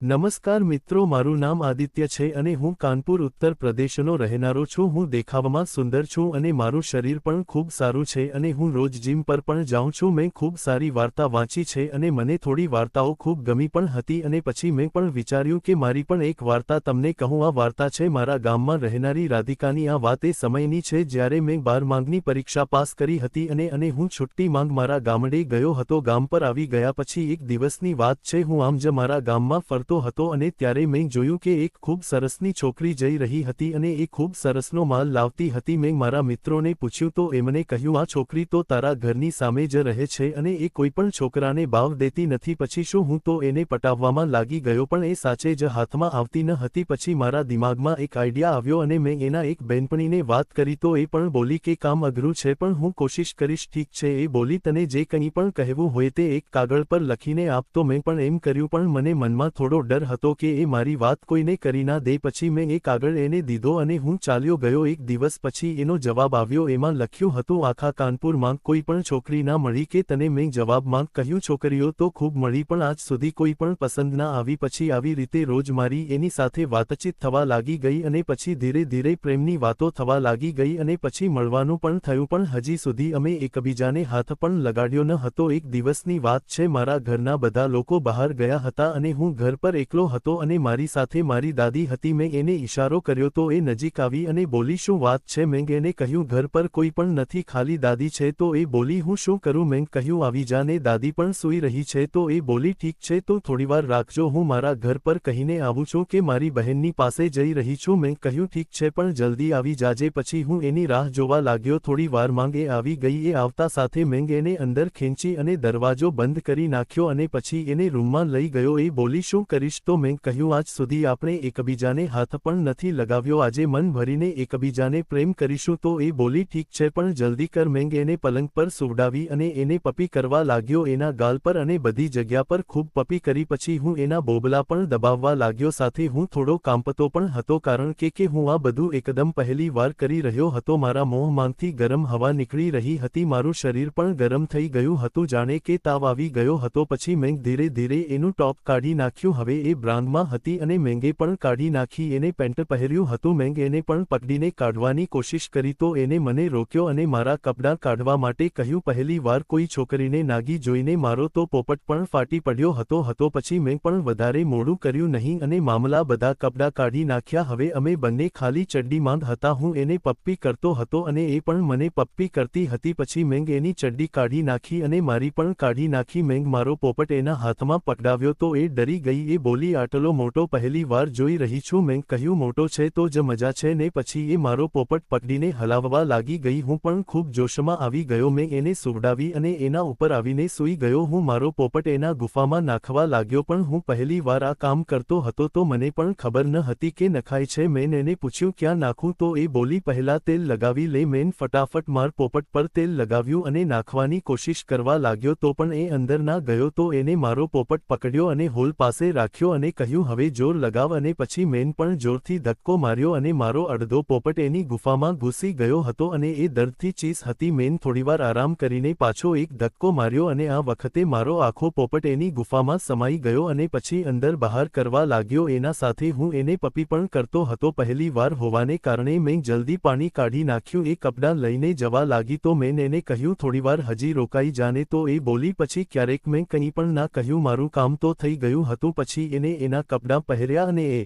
નમસ્કાર મિત્રો, મારું નામ આદિત્ય છે અને હું કાનપુર ઉત્તર પ્રદેશનો રહેનારો છું। હું દેખાવમાં સુંદર છું અને મારું શરીર પણ ખૂબ સારું છે અને હું રોજ જીમ પર પણ જાઉં છું। મેં ખૂબ સારી વાર્તા વાંચી છે અને મને થોડી વાર્તાઓ ખૂબ ગમી પણ હતી અને પછી મેં પણ વિચાર્યું કે મારી પણ એક વાર્તા તમને કહું। આ વાર્તા છે મારા ગામમાં રહેનારી રાધિકાની। આ વાત એ સમયની છે જ્યારે મેં 12 માંગની પરીક્ષા પાસ કરી હતી અને હું છુટ્ટી માંગ મારા ગામડે ગયો હતો। ગામ પર આવી ગયા પછી એક દિવસની વાત છે, હું આમ જ મારા ગામમાં ફરતો હતો અને ત્યારે મેં જોયું કે એક ખૂબ સરસની છોકરી જઈ રહી હતી અને એ ખૂબ સરસનો માલ લાવતી હતી। મેં મારા મિત્રોને પૂછ્યું તો એમને કહ્યું, આ છોકરી તો તારા ઘરની સામે જ રહે છે અને એ કોઈપણ છોકરાને ભાવ દેતી નથી। પછી શું હું તો એને પટાવવામાં લાગી ગયો, પણ એ સાચે જ હાથમાં આવતી ન હતી। પછી મારા દિમાગમાં એક આઈડિયા આવ્યો અને મેં એના એક બહેનપણીને વાત કરી તો એ પણ બોલી કે કામ અઘરું છે પણ હું કોશિશ કરીશ। ઠીક છે, એ બોલી તને જે કંઈ પણ કહેવું હોય તે એક કાગળ પર લખીને આપ। તો મેં પણ એમ કર્યું, પણ મને મનમાં થોડો ડર હતો કે એ મારી વાત કોઈને કરી ના દે। પછી મેં એ કાગળ એને દીધો અને હું ચાલ્યો ગયો। એક દિવસ પછી એનો જવાબ આવ્યો, એમાં લખ્યું હતું, આખા કાનપુર માં કોઈ પણ છોકરી ના મળી કે તને? મેં જવાબમાં કહ્યું, છોકરીઓ તો ખૂબ મળી પણ આજ સુધી કોઈ પણ પસંદ ના આવી। પછી આવી રીતે રોજ મારી એની સાથે વાતચીત થવા લાગી ગઈ અને પછી ધીરે ધીરે પ્રેમની વાતો થવા લાગી ગઈ અને પછી મળવાનું પણ થયું, પણ હજી સુધી અમે એકબીજાને હાથ પણ લગાડ્યો ન હતો। એક દિવસની વાત છે, મારા ઘરના બધા લોકો બહાર ગયા હતા અને હું ઘર પર એકલો હતો અને મારી સાથે મારી દાદી હતી। મેં એને ઈશારો કર્યો તો એ નજીક આવી અને બોલી, શું વાત છે? મેં એને કહ્યું, ઘર પર કોઈ પણ નથી, ખાલી દાદી છે। તો એ બોલી, હું શું કરું? મેં કહ્યું, આવી જા ને, દાદી પણ સૂઈ રહી છે। તો એ બોલી, ઠીક છે, તો થોડીવાર રાખજો, હું મારા ઘર પર કહીને આવું છું કે મારી બહેનની પાસે જઈ રહી છું। મેં કહ્યું, ઠીક છે, પણ જલ્દી આવી જાજે। પછી હું એની રાહ જોવા લાગ્યો। થોડી વાર માંગ એ આવી ગઈ। એ આવતા સાથે મેં એને અંદર ખેંચી અને દરવાજો બંધ કરી નાખ્યો અને પછી એને રૂમમાં લઈ ગયો। એ બોલી, શું કરીશ? તો મેં કહ્યું, આજ સુધી આપણે એકબીજાને હાથ પણ નથી લગાવ્યો, આજે મન ભરીને એકબીજાને પ્રેમ કરીશું। તો એ બોલી, ઠીક છે, પણ જલ્દી કર। મેં એને પલંગ પર સુવડાવી અને એને પપી કરવા લાગ્યો, એના ગાલ પર અને બધી જગ્યા પર ખૂબ પપી કરી। પછી હું એના બોબલા પણ દબાવવા લાગ્યો, સાથે હું થોડો કાંપતો પણ હતો કારણ કે હું આ બધું એકદમ પહેલી વાર કરી રહ્યો હતો। મારા મોંમાંથી ગરમ હવા નીકળી રહી હતી, મારું શરીર પણ ગરમ થઈ ગયું હતું, જાણે કે તાવ આવી ગયો હતો। પછી મેં ધીરે ધીરે એનું ટોપ કાઢી નાખ્યું। હવે એ બ્રાન્ડમાં હતી અને મેંગે પણ કાઢી નાખી। એને પેન્ટ પહેર્યું હતું। મેં એને પણ પકડીને કાઢવાની કોશિશ કરી તો એને મને રોક્યો અને મારા કપડાં કાઢવા માટે કહ્યું। પહેલી વાર કોઈ છોકરીને નાગી જોઈને મારો તો પોપટ પણ ફાટી પડ્યો હતો। પછી મેં પણ વધારે મોડું કર્યું નહીં અને મામલા બધા કપડાં કાઢી નાખ્યા। હવે અમે બંને ખાલી ચડ્ડીમાં હતા। હું એને પપ્પી કરતો હતો અને એ પણ મને પપ્પી કરતી હતી। પછી મેં એની ચડ્ડી કાઢી નાખી અને મારી પણ કાઢી નાખી। મેં મારો પોપટ એના હાથમાં પકડાવ્યો તો એ ડરી ગઈ। એ બોલી, આટલો મોટો પહેલી વાર જોઈ રહી છું। મેં કહ્યું, મોટો છે તો જ મજા છે ને? પછી એ મારો પોપટ પકડીને હલાવવા લાગી ગઈ। હું પણ ખૂબ જોશમાં આવી ગયો। મેં એને સુવડાવી અને એના ઉપર આવીને સૂઈ ગયો। હું મારો પોપટ એના ગુફામાં નાખવા લાગ્યો, પણ હું પહેલી વાર આ કામ કરતો હતો તો મને પણ ખબર ન હતી કે નખાય છે। મેં એને પૂછ્યું, ક્યાં નાખું? તો એ બોલી, પહેલા તેલ લગાવી લે। મેં ફટાફટ માર પોપટ પર તેલ લગાવ્યું અને નાખવાની કોશિશ કરવા લાગ્યો તો પણ એ અંદર ના ગયો। તો એને મારો પોપટ પકડ્યો અને હોલ પાસે રાખ્યો અને કહ્યું, હવે જોર લગાવ। અને પછી મેં પણ જોરથી ધક્કો માર્યો અને મારો અડધો પોપટ એની ગુફામાં ઘૂસી ગયો હતો અને એ દર્દથી ચીસ હતી। મેં થોડીવાર આરામ કરીને પાછો એક ધક્કો માર્યો અને આ વખતે મારો આખો પોપટ એની ગુફામાં સમાઈ ગયો અને પછી અંદર બહાર કરવા લાગ્યો। એના સાથે હું એને પપી પણ કરતો હતો। પહેલી વાર હોવાને કારણે મેં જલ્દી પાણી કાઢી નાખ્યું। એ કપડાં લઈને જવા લાગી તો મેં એને કહ્યું, થોડીવાર હજી રોકાઈ જાને? તો એ બોલી, પછી ક્યારેક? મેં કંઈ પણ ના કહ્યું, મારું કામ તો થઈ ગયું હતું। પછી એને એના કપડાં પહેર્યા અને એ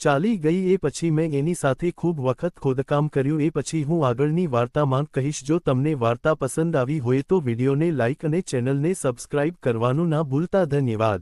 ચાલી ગઈ। એ પછી મેં એની સાથે ખૂબ વખત ખોદકામ કર્યું। એ પછી હું આગળની વાર્તામાં કહીશ। જો તમને વાર્તા પસંદ આવી હોય તો વિડીયોને લાઇક અને ચેનલને સબસ્ક્રાઇબ કરવાનું ના ભૂલતા। ધન્યવાદ।